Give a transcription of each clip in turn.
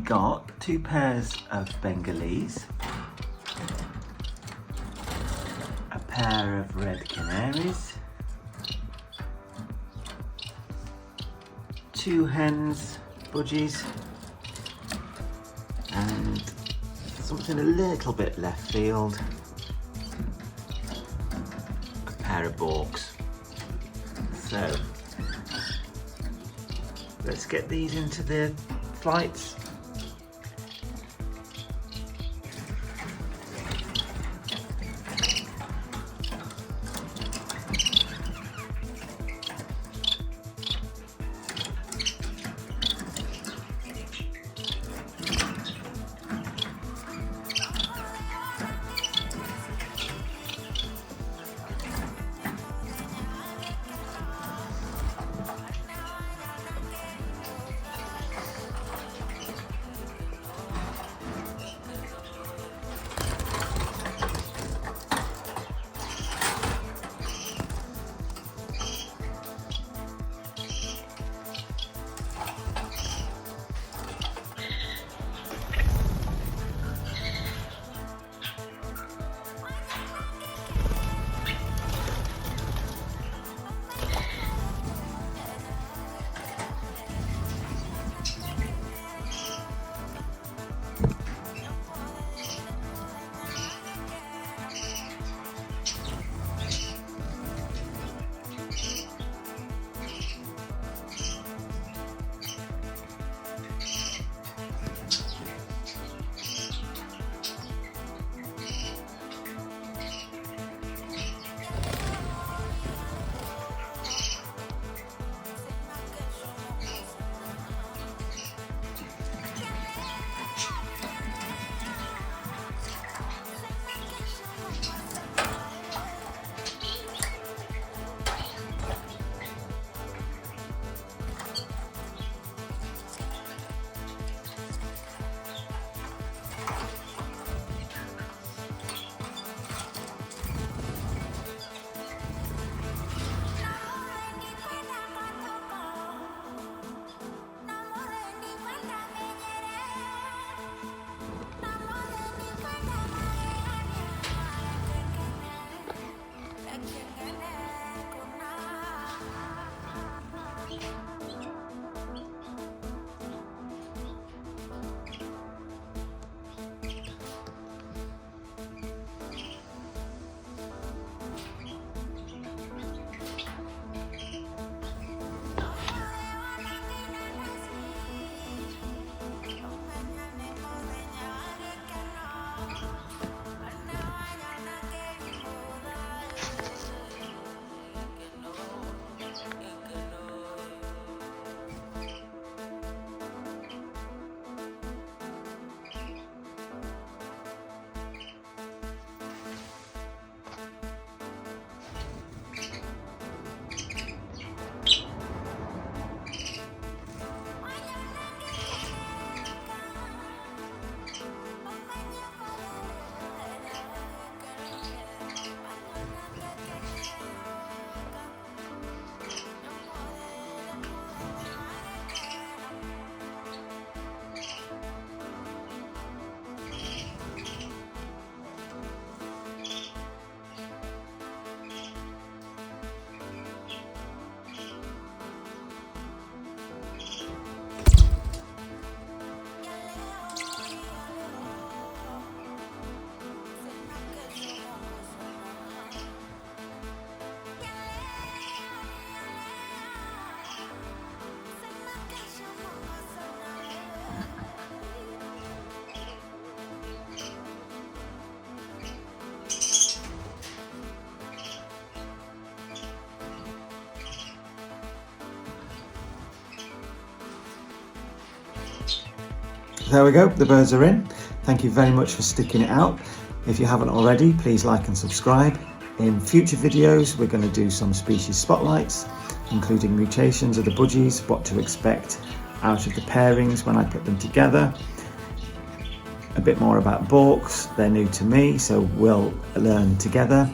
got 2 pairs of Bengalese, a pair of red Canaries, 2 hens, Budgies, and something a little bit left field, a pair of Borks. So let's get these into the flights. There we go, the birds are in. Thank you very much for sticking it out. If you haven't already, please like and subscribe. In future videos, we're going to do some species spotlights, including mutations of the budgies, what to expect out of the pairings when I put them together. A bit more about Borks, they're new to me, so we'll learn together.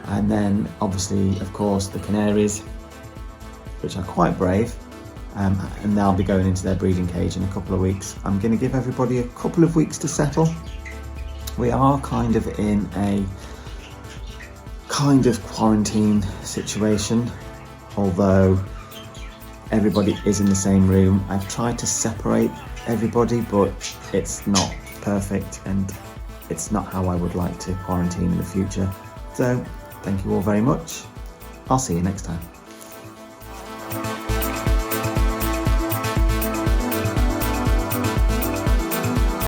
And then obviously, of course, the Canaries, which are quite brave. and they'll be going into their breeding cage in a couple of weeks. I'm going to give everybody a couple of weeks to settle. We are kind of in a kind of quarantine situation, although everybody is in the same room. I've tried to separate everybody, but it's not perfect and it's not how I would like to quarantine in the future. So thank you all very much. I'll see you next time.